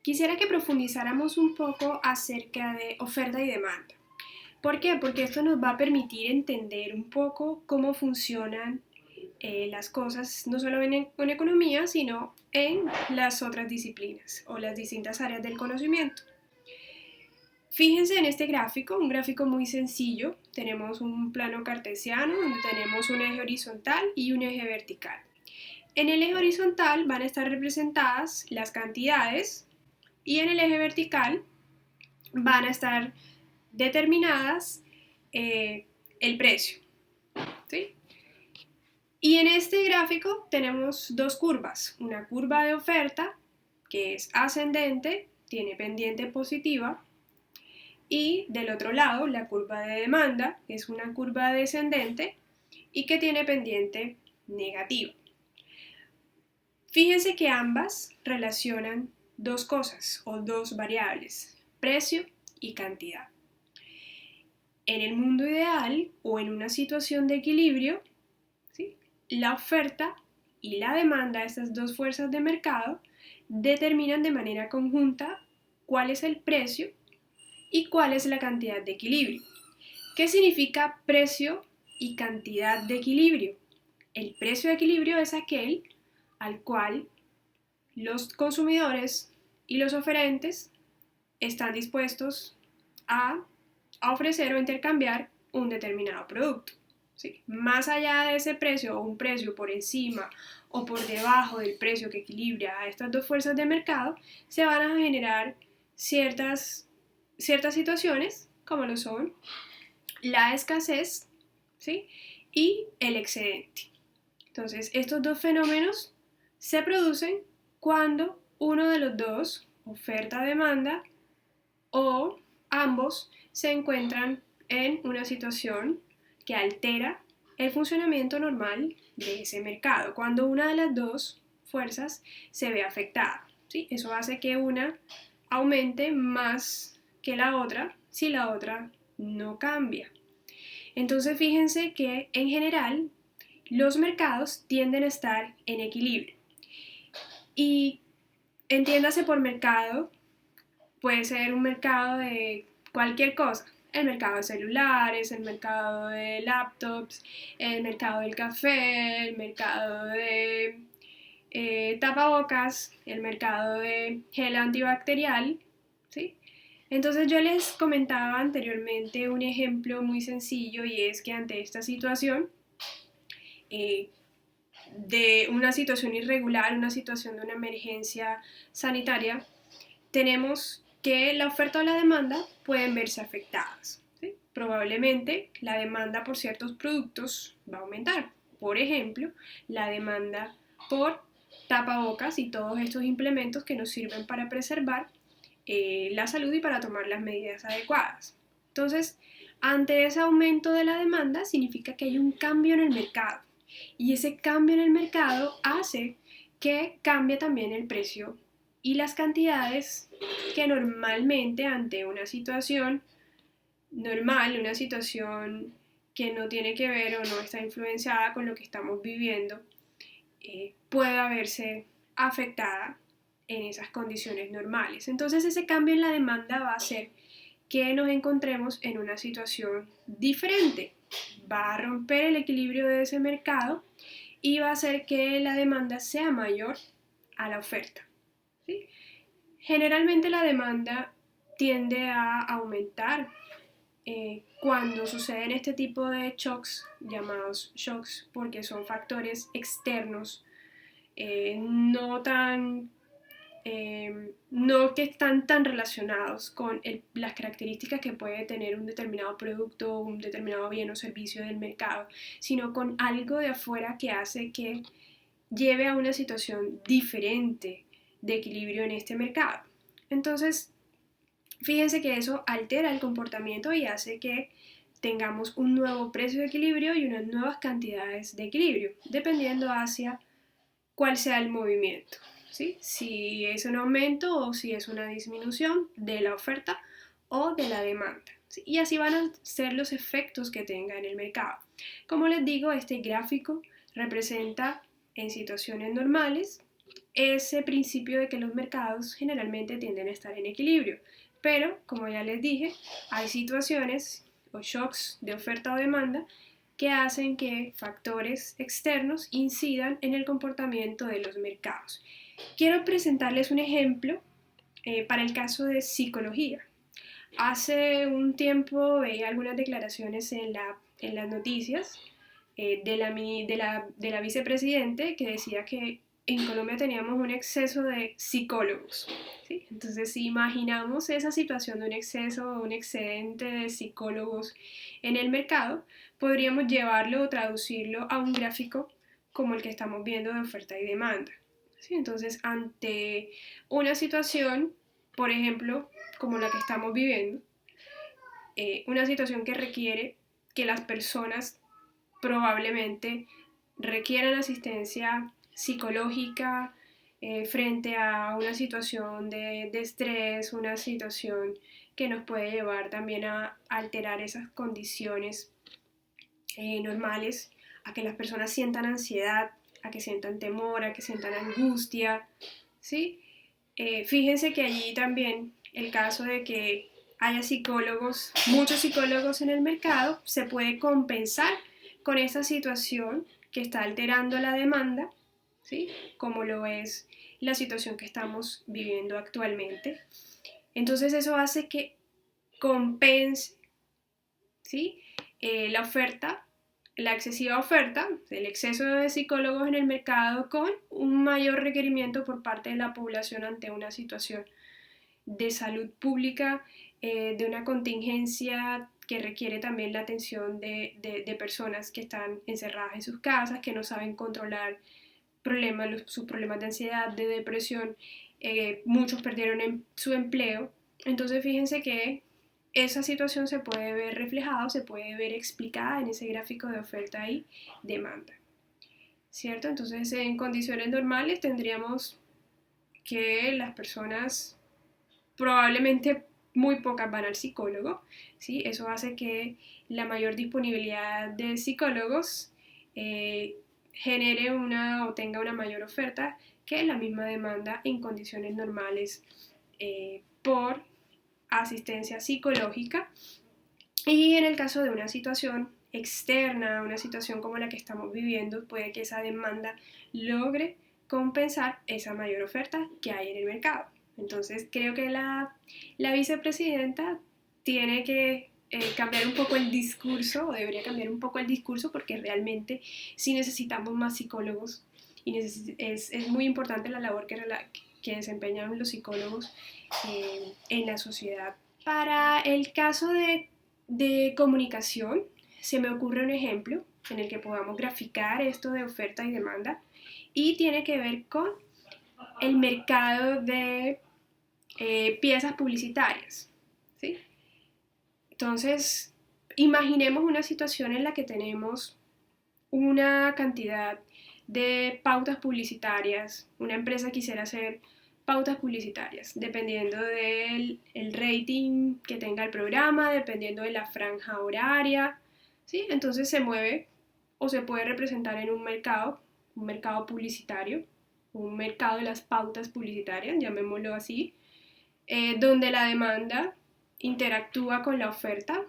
Quisiera que profundizáramos un poco acerca de oferta y demanda. ¿Por qué? Porque esto nos va a permitir entender un poco cómo funcionan las cosas, no solo en economía, sino en las otras disciplinas o las distintas áreas del conocimiento. Fíjense en este gráfico, un gráfico muy sencillo. Tenemos un plano cartesiano donde tenemos un eje horizontal y un eje vertical. En el eje horizontal van a estar representadas las cantidades y en el eje vertical van a estar determinadas el precio. ¿Sí? Y en este gráfico tenemos dos curvas, una curva de oferta que es ascendente, tiene pendiente positiva, y del otro lado la curva de demanda, que es una curva descendente y que tiene pendiente negativa. Fíjense que ambas relacionan dos cosas o dos variables, precio y cantidad. En el mundo ideal o en una situación de equilibrio, ¿sí?, la oferta y la demanda, estas dos fuerzas de mercado, determinan de manera conjunta cuál es el precio y cuál es la cantidad de equilibrio. ¿Qué significa precio y cantidad de equilibrio? El precio de equilibrio es aquel al cual los consumidores y los oferentes están dispuestos a ofrecer o intercambiar un determinado producto. ¿Sí? Más allá de ese precio o un precio por encima o por debajo del precio que equilibra a estas dos fuerzas de mercado, se van a generar ciertas situaciones como lo son la escasez, ¿sí?, y el excedente. Entonces, estos dos fenómenos se producen cuando uno de los dos, oferta-demanda, o ambos se encuentran en una situación que altera el funcionamiento normal de ese mercado, cuando una de las dos fuerzas se ve afectada, ¿sí? Eso hace que una aumente más que la otra si la otra no cambia. Entonces fíjense que en general los mercados tienden a estar en equilibrio y entiéndase por mercado, puede ser un mercado de cualquier cosa, el mercado de celulares, el mercado de laptops, el mercado del café, el mercado de tapabocas, el mercado de gel antibacterial, ¿sí? Entonces yo les comentaba anteriormente un ejemplo muy sencillo y es que ante esta situación eh, de una situación irregular, una situación de una emergencia sanitaria, tenemos que la oferta o la demanda pueden verse afectadas, ¿sí? Probablemente la demanda por ciertos productos va a aumentar. Por ejemplo, la demanda por tapabocas y todos estos implementos que nos sirven para preservar la salud y para tomar las medidas adecuadas. Entonces, ante ese aumento de la demanda significa que hay un cambio en el mercado y ese cambio en el mercado hace que cambie también el precio y las cantidades que normalmente ante una situación normal, una situación que no tiene que ver o no está influenciada con lo que estamos viviendo, pueda verse afectada en esas condiciones normales. Entonces ese cambio en la demanda va a hacer que nos encontremos en una situación diferente. Va a romper el equilibrio de ese mercado y va a hacer que la demanda sea mayor a la oferta, ¿sí? Generalmente la demanda tiende a aumentar cuando suceden este tipo de shocks, llamados shocks porque son factores externos, no tan no que están tan relacionados con las características que puede tener un determinado producto, un determinado bien o servicio del mercado, sino con algo de afuera que hace que lleve a una situación diferente de equilibrio en este mercado. Entonces, fíjense que eso altera el comportamiento y hace que tengamos un nuevo precio de equilibrio y unas nuevas cantidades de equilibrio, dependiendo hacia cuál sea el movimiento, ¿sí? Si es un aumento o si es una disminución de la oferta o de la demanda, ¿sí? Y así van a ser los efectos que tenga en el mercado. Como les digo, este gráfico representa en situaciones normales ese principio de que los mercados generalmente tienden a estar en equilibrio. Pero, como ya les dije, hay situaciones o shocks de oferta o demanda que hacen que factores externos incidan en el comportamiento de los mercados. Quiero presentarles un ejemplo para el caso de psicología. Hace un tiempo veía algunas declaraciones en las noticias de la vicepresidente que decía que en Colombia teníamos un exceso de psicólogos. ¿Sí? Entonces, si imaginamos esa situación de un exceso o un excedente de psicólogos en el mercado, podríamos llevarlo o traducirlo a un gráfico como el que estamos viendo de oferta y demanda. ¿Sí? Entonces, ante una situación, por ejemplo, como la que estamos viviendo, una situación que requiere que las personas probablemente requieran asistencia psicológica frente a una situación de estrés, una situación que nos puede llevar también a alterar esas condiciones normales, a que las personas sientan ansiedad, a que sientan temor, a que sientan angustia, ¿sí? Fíjense que allí también el caso de que haya psicólogos, muchos psicólogos en el mercado, se puede compensar con esa situación que está alterando la demanda, ¿sí? Como lo es la situación que estamos viviendo actualmente. Entonces eso hace que compense, ¿sí? La oferta, la excesiva oferta, el exceso de psicólogos en el mercado con un mayor requerimiento por parte de la población ante una situación de salud pública, de una contingencia que requiere también la atención de personas que están encerradas en sus casas, que no saben controlar sus problemas de ansiedad, de depresión, muchos perdieron su empleo. Entonces fíjense que esa situación se puede ver reflejada, se puede ver explicada en ese gráfico de oferta y demanda, ¿cierto? Entonces en condiciones normales tendríamos que las personas probablemente muy pocas van al psicólogo, ¿sí? Eso hace que la mayor disponibilidad de psicólogos genere o tenga una mayor oferta que la misma demanda en condiciones normales por asistencia psicológica. Y en el caso de una situación externa, una situación como la que estamos viviendo, puede que esa demanda logre compensar esa mayor oferta que hay en el mercado. Entonces creo que la vicepresidenta tiene que cambiar un poco el discurso, o debería cambiar un poco el discurso, porque realmente sí necesitamos más psicólogos y es muy importante la labor que desempeñan los psicólogos en la sociedad. Para el caso de comunicación, se me ocurre un ejemplo en el que podamos graficar esto de oferta y demanda y tiene que ver con el mercado de piezas publicitarias, ¿sí? Entonces, imaginemos una situación en la que tenemos una cantidad de pautas publicitarias, una empresa quisiera hacer pautas publicitarias, dependiendo del rating que tenga el programa, dependiendo de la franja horaria, ¿sí? Entonces se mueve o se puede representar en un mercado publicitario, un mercado de las pautas publicitarias, llamémoslo así, donde la demanda interactúa con la oferta,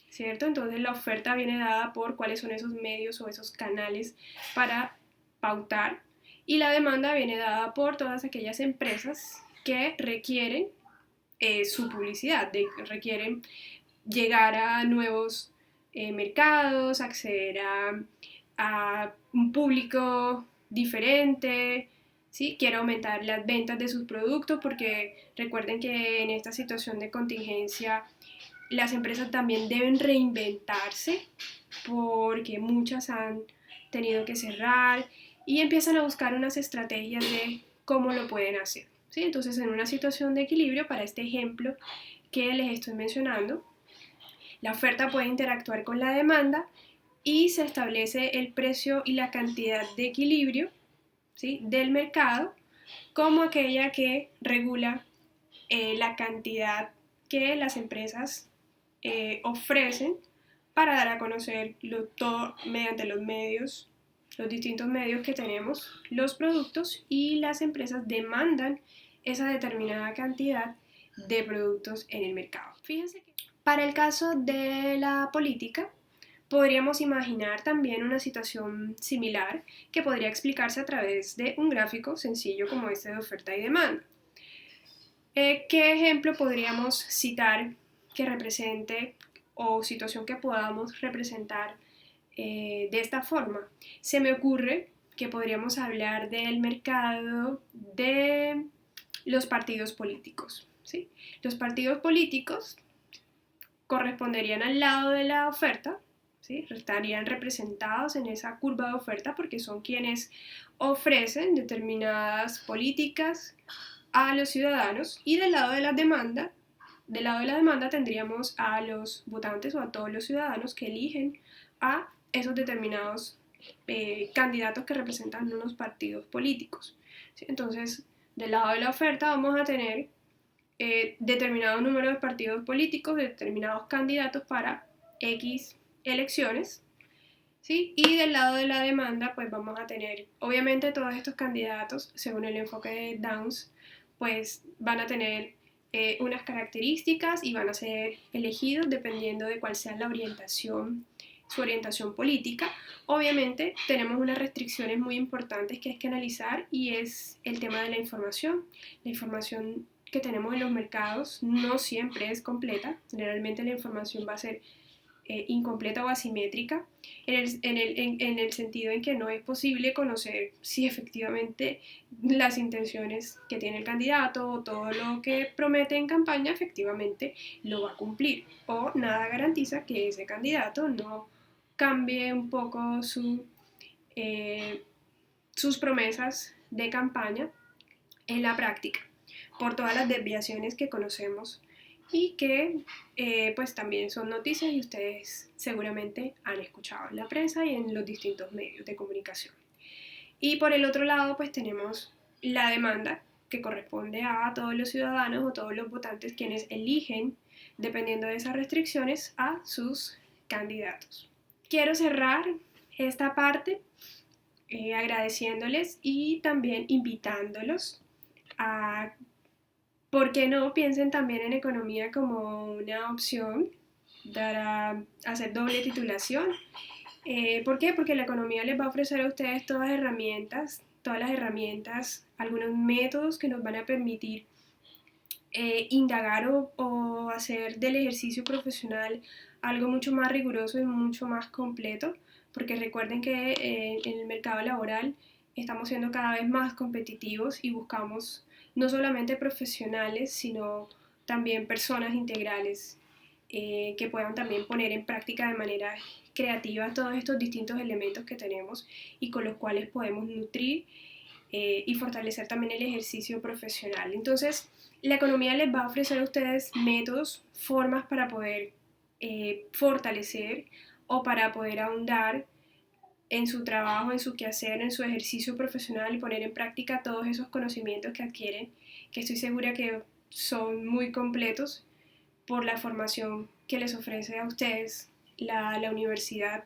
¿cierto? Entonces la oferta viene dada por cuáles son esos medios o esos canales para pautar y la demanda viene dada por todas aquellas empresas que requieren su publicidad, requieren llegar a nuevos mercados, acceder a un público diferente, ¿sí? Quiere aumentar las ventas de sus productos porque recuerden que en esta situación de contingencia las empresas también deben reinventarse porque muchas han tenido que cerrar y empiezan a buscar unas estrategias de cómo lo pueden hacer, ¿sí? Entonces, en una situación de equilibrio, para este ejemplo que les estoy mencionando, la oferta puede interactuar con la demanda y se establece el precio y la cantidad de equilibrio, ¿sí?, del mercado como aquella que regula la cantidad que las empresas ofrecen para dar a conocer todo mediante los medios los distintos medios que tenemos, los productos y las empresas demandan esa determinada cantidad de productos en el mercado. Fíjense que para el caso de la política, podríamos imaginar también una situación similar que podría explicarse a través de un gráfico sencillo como este de oferta y demanda. ¿Qué ejemplo podríamos citar que represente o situación que podamos representar de esta forma? Se me ocurre que podríamos hablar del mercado de los partidos políticos, ¿sí? Los partidos políticos corresponderían al lado de la oferta, ¿sí? Estarían representados en esa curva de oferta porque son quienes ofrecen determinadas políticas a los ciudadanos, y del lado de la demanda tendríamos a los votantes o a todos los ciudadanos que eligen a esos determinados candidatos que representan unos partidos políticos, ¿sí? Entonces, del lado de la oferta vamos a tener determinado número de partidos políticos, determinados candidatos para X elecciones, ¿sí? Y del lado de la demanda, pues vamos a tener, obviamente todos estos candidatos, según el enfoque de Downs, pues van a tener unas características y van a ser elegidos dependiendo de cuál sea la orientación, su orientación política. Obviamente tenemos unas restricciones muy importantes que hay que analizar, y es el tema de la información. La información que tenemos en los mercados no siempre es completa, generalmente la información va a ser incompleta o asimétrica, en el sentido en que no es posible conocer si efectivamente las intenciones que tiene el candidato o todo lo que promete en campaña efectivamente lo va a cumplir, o nada garantiza que ese candidato no cambie un poco sus promesas de campaña en la práctica, por todas las desviaciones que conocemos y que pues también son noticias y ustedes seguramente han escuchado en la prensa y en los distintos medios de comunicación. Y por el otro lado pues tenemos la demanda, que corresponde a todos los ciudadanos o todos los votantes quienes eligen, dependiendo de esas restricciones, a sus candidatos. Quiero cerrar esta parte agradeciéndoles y también invitándolos a, ¿por qué no?, piensen también en economía como una opción para hacer doble titulación. ¿Por qué? Porque la economía les va a ofrecer a ustedes todas las herramientas, algunos métodos que nos van a permitir indagar o hacer del ejercicio profesional algo mucho más riguroso y mucho más completo, porque recuerden que en el mercado laboral estamos siendo cada vez más competitivos y buscamos no solamente profesionales, sino también personas integrales que puedan también poner en práctica de manera creativa todos estos distintos elementos que tenemos y con los cuales podemos nutrir y fortalecer también el ejercicio profesional. Entonces, la economía les va a ofrecer a ustedes métodos, formas para poder fortalecer o para poder ahondar en su trabajo, en su quehacer, en su ejercicio profesional y poner en práctica todos esos conocimientos que adquieren, que estoy segura que son muy completos por la formación que les ofrece a ustedes la universidad.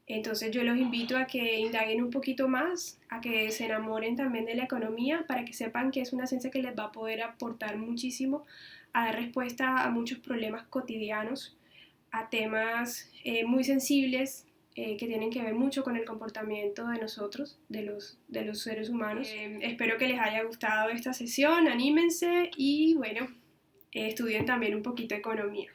Entonces yo los invito a que indaguen un poquito más, a que se enamoren también de la economía, para que sepan que es una ciencia que les va a poder aportar muchísimo a dar respuesta a muchos problemas cotidianos, a temas muy sensibles que tienen que ver mucho con el comportamiento de nosotros, de los seres humanos. Espero que les haya gustado esta sesión, anímense y bueno, estudien también un poquito economía.